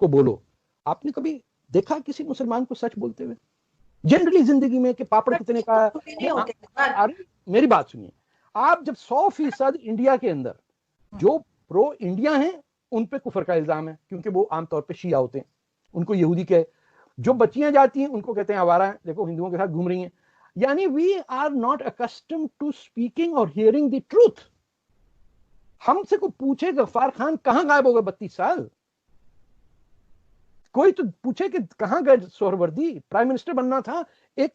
को बोलो। आपने कभी देखा किसी मुसलमान को सच बोलते हुए जनरली जिंदगी में कि पापड़ कितने का? अरे मेरी बात सुनिए, आप जब 100% इंडिया के अंदर जो प्रो इंडिया हैं उन पे कुफर का इल्जाम है, क्योंकि वो आमतौर पे शिया होते हैं, उनको यहूदी कहे। जो बच्चियां जाती हैं उनको कहते हैं आवारा है, देखो हिंदुओं के साथ घूम रही हैं। यानी we are not accustomed to speaking और हियरिंग द ट्रूथ। हमसे को पूछे गफ्फार खान कहां गायब हो गए 32 साल? कोई तो पूछे कि कहां गए सोहरवर्दी? प्राइम मिनिस्टर बनना था, एक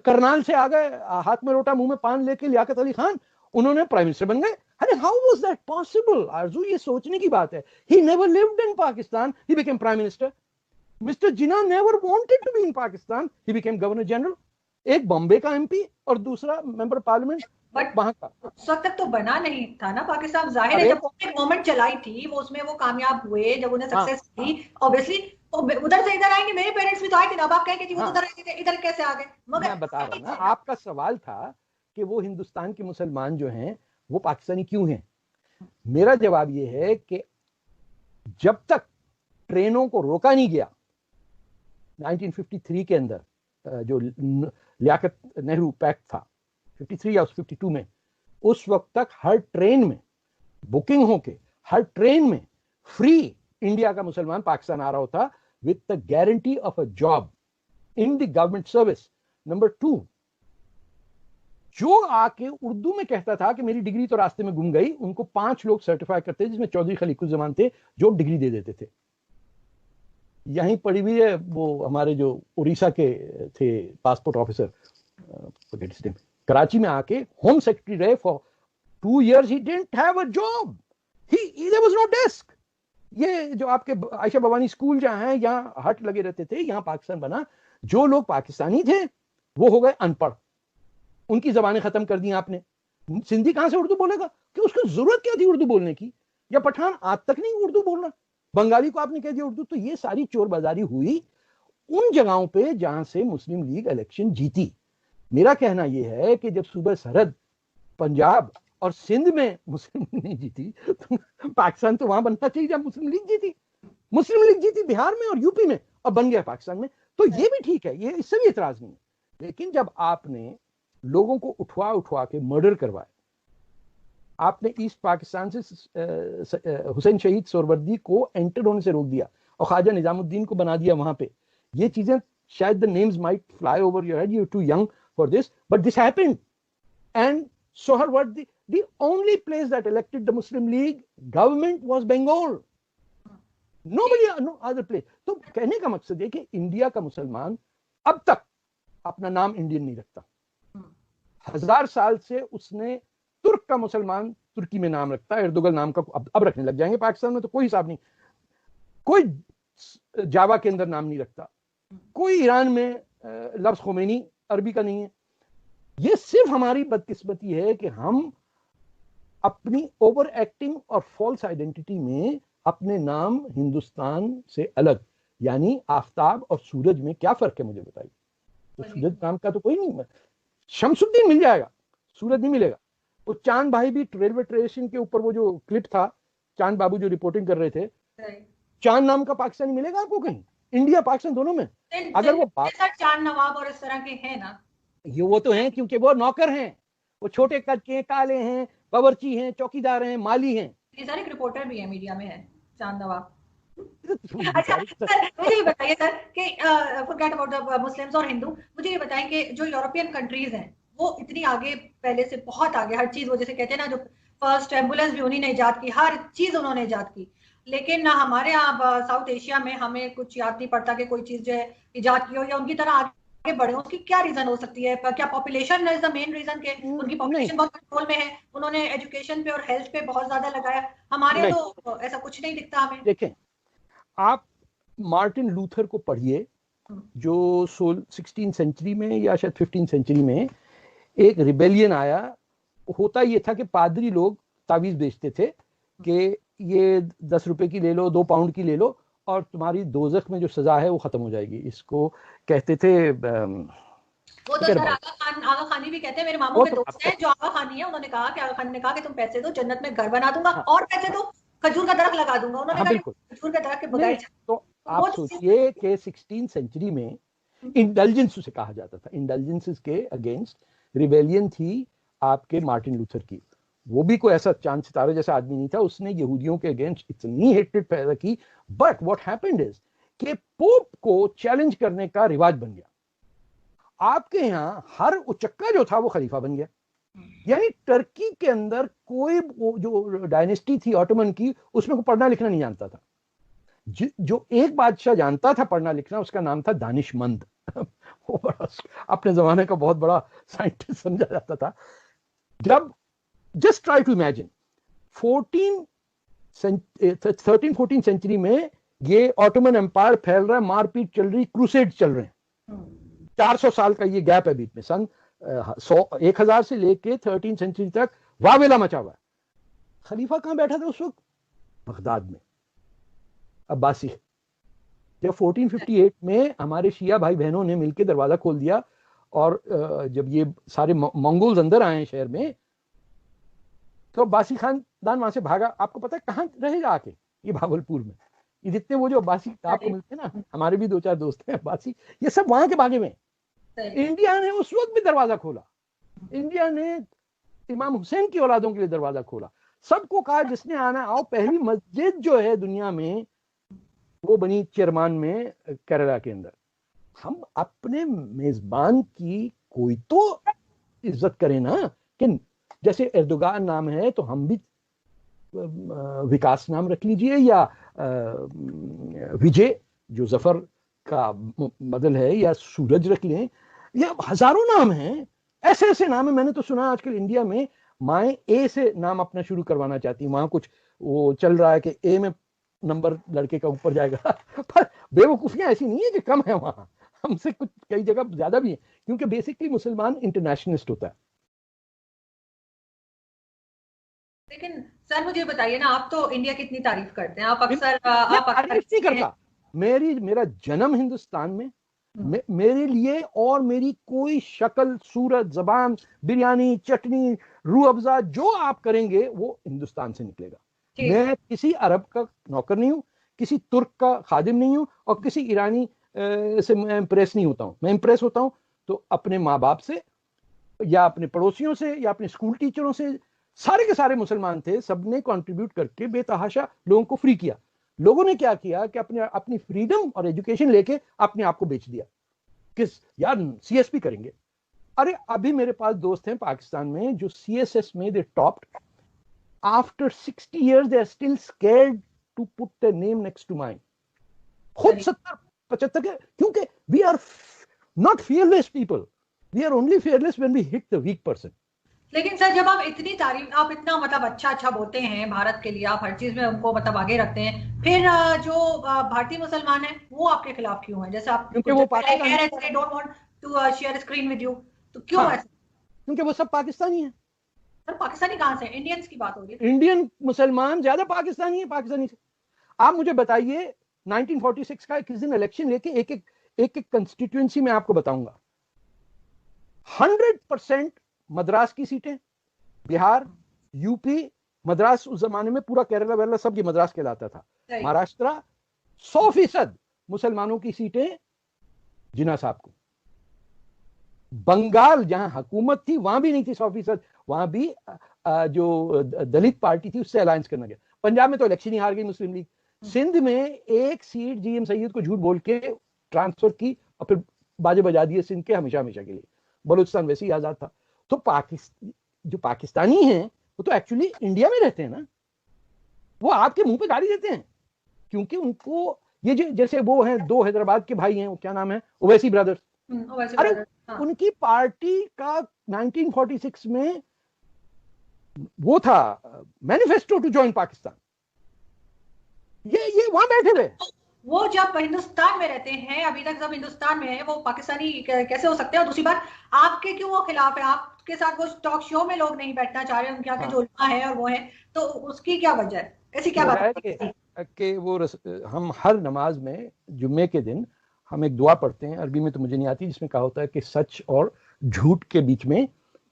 करनाल से आ गए, हाथ में लोटा मुंह में पान लेके लियाकत अली खान, उन्होंने प्राइम मिनिस्टर बन गए। अरे हाउ वाज दैट पॉसिबल? आरजू ये सोचने की बात है। He never lived in Pakistan, he became prime minister. Mister Jinnah never wanted to be in Pakistan, he became governor general. एक बॉम्बे का एमपी और दूसरा मेंबर पार्लियामेंट बट वहां का। उस वक्त तक तो बना नहीं था ना पाकिस्तान। जाहिर है जब एक मोमेंट चलाई थी वो, उसमें वो कामयाब हुए, जब उन्हें सक्सेस थी, ऑब्वियसली उधर से इधर आएंगे। मेरे पेरेंट्स भी तो आए थे ना, अब आप कहें कि वो तो उधर इधर कैसे आ गए? मगर मैं बता रहा हूं ना, आपका सवाल था कि वो हिंदुस्तान के मुसलमान जो हैं वो पाकिस्तानी क्यों हैं। मेरा जवाब ये है कि जब तक ट्रेनों को रोका नहीं गया 1953 के अंदर, जो लियाकत नेहरू पैक्ट था 53 या 52 में, उस वक्त तक हर ट्रेन में बुकिंग होके हर ट्रेन में फ्री इंडिया का मुसलमान पाकिस्तान आ रहा होता with the guarantee of a job in the government service. Number 2, जो आके उर्दू में कहता था कि मेरी डिग्री तो रास्ते में गुम गई, उनको 5 लोग सर्टिफाई करते, जिसमें चौधरी खलीकुज्जमान थे, जो डिग्री दे देते थे। यहीं पड़ी हुई है वो हमारे जो उड़ीसा के थे पासपोर्ट ऑफिसर, कराची में आके होम सेक्रेटरी रहे for 2 years। He didn't have a job, he there was no desk. ये जो आपके आयशा भवानी स्कूल जहां है, यहाँ हट लगे रहते थे, यहाँ पाकिस्तान बना। जो लोग पाकिस्तानी थे वो हो गए अनपढ़, उनकी जबानें खत्म कर दी आपने। सिंधी कहां से उर्दू बोलेगा? कि उसको जरूरत क्या थी उर्दू बोलने की? या पठान आज तक नहीं उर्दू बोल रहा, बंगाली को आपने कह दिया उर्दू। तो ये सारी चोर बाजारी हुई उन जगहों पे जहां से मुस्लिम लीग इलेक्शन जीती। मेरा कहना यह है कि जब सूबे सरहद पंजाब और सिंध में मुस्लिम लीग नहीं जीती, तो पाकिस्तान तो वहां बनना चाहिए जहां मुस्लिम लीग जीती। मुस्लिम लीग जीती बिहार में और यूपी में और बन गया पाकिस्तान में, तो ये भी ठीक है, ये इससे भी इतराज नहीं है। लेकिन जब आपने लोगों को उठवा उठवा के मर्डर करवाए, आपने ईस्ट पाकिस्तान से हुसैन शहीद सोहरवर्दी को एंटर होने से रोक दिया और ख्वाजा निजामुद्दीन को बना दिया वहां पे। ये चीजें शायद the names might fly over your head, you are too young for this, but this happened. And Soharwardi, the only place that elected the Muslim League government was Bengal. Nobody, no other place. तो कहने का मकसद है कि India का मुसलमान अब तक अपना नाम इंडियन नहीं रखता। 1000 साल से उसने तुर्क का मुसलमान तुर्की में नाम रखता है, एर्दोगन नाम का अब रखने लग जाएंगे पाकिस्तान में, तो कोई हिसाब नहीं। कोई जावा के अंदर नाम नहीं रखता, कोई ईरान में लफ्ज खोमेनी अरबी का नहीं है। ये सिर्फ हमारी बदकिस्मती है कि हम अपनी ओवर एक्टिंग और फॉल्स आइडेंटिटी में अपने नाम हिंदुस्तान से अलग, यानी आफ्ताब और सूरज में क्या फर्क है मुझे बताइए। तो सूरज नाम का तो कोई नहीं, शमसुद्दीन मिल जाएगा, सूरज नहीं मिलेगा। वो चांद भाई भी रेलवे स्टेशन के ऊपर वो जो क्लिप था, चांद बाबू जो रिपोर्टिंग कर रहे थे, चांद नाम का पाकिस्तानी मिलेगा आपको कहीं? इंडिया पाकिस्तान दोनों में अगर वो चांद नवाब और इस तरह के हैं ना, ये वो तो हैं क्योंकि वो नौकर हैं, वो छोटे कद के, काले हैं, बावर्ची हैं, चौकीदार हैं, माली हैं। ये सारे रिपोर्टर भी है, मीडिया में है चांद नवाब। अच्छा सर, मुझे ये बताइए सर कि फॉरगेट अबाउट द मुस्लिम्स और हिंदू, मुझे ये बताएं कि जो यूरोपियन कंट्रीज हैं वो इतनी आगे, पहले से बहुत आगे, हर चीज, वो जैसे कहते हैं ना, जो फर्स्ट एम्बुलेंस भी उन्हीं ने इजाद की, हर चीज उन्होंने इजाद की। लेकिन ना हमारे यहाँ साउथ एशिया में हमें कुछ याद नहीं पड़ता कि कोई चीज जो है इजाद की हो या उनकी तरह आगे बढ़े। उसकी क्या रीजन हो सकती है? क्या population is the main reason के उनकी पॉपुलेशन बहुत कंट्रोल में है, उन्होंने एजुकेशन पे और हेल्थ पे बहुत ज्यादा लगाया? हमारे तो ऐसा कुछ नहीं दिखता हमें। देखें, आप मार्टिन लूथर को पढ़िए, जो 16th सेंचुरी में या शायद 15th सेंचुरी में एक रिबेलियन आया। होता ये था कि पादरी लोग तावीज बेचते थे कि ये 10 रुपए की ले लो, 2 पाउंड की ले लो और तुम्हारी दोजख में जो सजा है वो खत्म हो जाएगी। इसको कहते थे वो तो सर आगा खानी भी कहते हैं। मेरे मामू के दोस्त हैं जो आगा खानी है, उन्होंने कहा कि आगा खान ने कहा कि तुम पैसे दो, जन्नत में घर बना दूंगा, और पैसे दो, खजूर का दरख्त लगा दूंगा, उन्होंने कहा बिल्कुल खजूर के दरख्त के बगैर तो आप सोचिए कि 16th सेंचुरी में इंडल्जेंस उसे कहा जाता था, इंडल्जेंसेस के अगेंस्ट रिबेलियन थी आपके मार्टिन लूथर की। वो भी कोई ऐसा चांद सितारे जैसा आदमी नहीं था, उसने यहूदियों के अगेंस्ट इतनी हेट्रेड पैदा की। बट व्हाट हैपेंड इज कि पोप को चैलेंज करने का रिवाज बन गया। आपके यहाँ हर उचक्का जो था वो खलीफा बन गया। यानी टर्की के अंदर कोई जो डायनेस्टी थी ऑटोमन की, उसमें को पढ़ना लिखना नहीं जानता था। जो एक बादशाह जानता था पढ़ना लिखना, उसका नाम था दानिशमंद। वो बड़ा अपने जमाने का बहुत बड़ा साइंटिस्ट समझा जाता था। जब just try to imagine 13-14 century में ये ऑटोमन एम्पायर फैल रहा है, मारपीट चल रही, क्रूसेड चल रहे हैं। 400 साल का ये गैप है बीच में, सन 1000 से लेके 13 सेंचुरी तक वावेला मचा हुआ है। खलीफा कहां बैठा था उस वक्त? बगदाद में, अब्बासी। जब 1458 में हमारे शिया भाई बहनों ने मिलकर दरवाजा खोल दिया और जब ये सारे मंगोल्स अंदर आए शहर में, तो अब्बासी खानदान वहां से भागा। आपको पता है कहां रहेगा आके? ये भागलपुर में। ये जितने वो जो अब्बासी आपको मिलते हैं ना, हमारे भी 2-4 दोस्त हैं अब्बासी, ये सब वहां के भागे में। इंडिया ने उस वक्त भी दरवाजा खोला। इंडिया ने इमाम हुसैन की औलादों के लिए दरवाजा खोला। सबको कहा जिसने आना आओ। पहली मस्जिद जो है दुनिया में वो बनी चेरमान में, केरला के अंदर। हम अपने मेजबान की कोई तो इज्जत करें ना। कि जैसे एर्दोगान नाम है तो हम भी विकास नाम रख लीजिए, या विजय जो जफर का बदल है, या सूरज रख लें, या हजारों नाम हैं। ऐसे ऐसे नाम है। मैंने तो सुना आजकल इंडिया में माए ए से नाम अपना शुरू करवाना चाहती है। वहां कुछ वो चल रहा है कि ए में नंबर लड़के का ऊपर जाएगा। पर बेवकूफियां ऐसी नहीं है कि कम है वहां, हमसे कुछ कई जगह ज्यादा भी है, क्योंकि बेसिकली मुसलमान इंटरनेशनलिस्ट होता है। लेकिन सर मुझे बताइए ना, आप तो इंडिया की इतनी तारीफ करते हैं, आप अक्सर आप तारीफ नहीं करता। मेरा जन्म हिंदुस्तान में, मेरे लिए और मेरी कोई शक्ल सूरत जबान बिरयानी चटनी रूह अफ़ज़ा जो आप करेंगे वो हिंदुस्तान से निकलेगा। मैं किसी अरब का नौकर नहीं हूं, किसी तुर्क का खादिम नहीं हूं, और किसी ईरानी से मैं इंप्रेस नहीं होता हूं। मैं इंप्रेस होता हूं तो अपने माँ बाप से, या अपने पड़ोसियों से, या अपने स्कूल टीचरों से। सारे के सारे मुसलमान थे, सबने कंट्रीब्यूट करके बेतहाशा लोगों को फ्री किया। लोगों ने क्या किया कि अपनी फ्रीडम और एजुकेशन लेके अपने आप को बेच दिया। किस यार सीएसपी करेंगे। अरे अभी मेरे पास दोस्त हैं पाकिस्तान में जो सीएसएस में दे topped. After 60 years they are still scared to put their name next to mine. खुद 70-75 के, क्योंकि we are not fearless people. We are only fearless when we hit the weak person. लेकिन सर जब आप इतनी तारीफ, आप इतना मतलब अच्छा बोलते हैं भारत के लिए, आप हर चीज में उनको मतलब आगे रखते हैं, फिर जो भारतीय मुसलमान हैं वो आपके खिलाफ क्यों हैं? जैसे आप क्योंकि वो कह रहे थे don't want to share screen with you, तो क्यों ऐसा? क्योंकि वो सब पाकिस्तानी हैं। सर पाकिस्तानी कहां से? इंडियंस की बात हो रही है। इंडियन मुसलमान ज्यादा पाकिस्तानी है पाकिस्तानी से। आप मुझे बताइए 1946 का किस दिन इलेक्शन लेके एक कंस्टिट्यूएंसी में आपको बताऊंगा। 100% मद्रास की सीटें, बिहार, यूपी, मद्रास उस जमाने में पूरा केरला वेरला सब ये मद्रास कहलाता था। महाराष्ट्र 100% मुसलमानों की सीटें जिन्ना साहब को। बंगाल जहां हुकूमत थी वहां भी नहीं थी 100%, वहां भी जो दलित पार्टी थी उससे अलायंस करना गया। पंजाब में तो इलेक्शन ही हार गई मुस्लिम लीग। सिंध में एक सीट जीएम सैयद को झूठ बोल के ट्रांसफर की और फिर बाजे बजा दिए सिंध के हमेशा हमेशा के लिए। बलूचिस्तान वैसे ही आजाद था। तो जो पाकिस्तानी हैं वो तो एक्चुअली इंडिया में रहते हैं ना। वो आपके मुंह पे गाली देते हैं क्योंकि उनको ये जैसे वो हैं 2 हैदराबाद के भाई हैं, वो क्या नाम है, ओवैसी ब्रदर्स। अरे उनकी पार्टी का 1946 में वो था मैनिफेस्टो टू जॉइन पाकिस्तान। ये वहां बैठे थे। वो जब हिंदुस्तान में रहते हैं, अभी तक जब हिंदुस्तान में है, वो पाकिस्तानी कैसे हो सकते हैं? और दूसरी बात, आपके क्यों वो खिलाफ है? आपके साथ वो टॉक शो में लोग नहीं बैठना चाह रहे, उनके आगे जो उल्मा है और वो है, तो उसकी क्या वजह है? ऐसी क्या बात है कि वो हम हर नमाज में जुम्मे के दिन हम एक दुआ पढ़ते हैं, अरबी में तो मुझे नहीं आती, जिसमें कहा होता है कि सच और झूठ के बीच में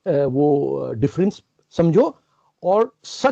वो डिफरेंस समझो और सच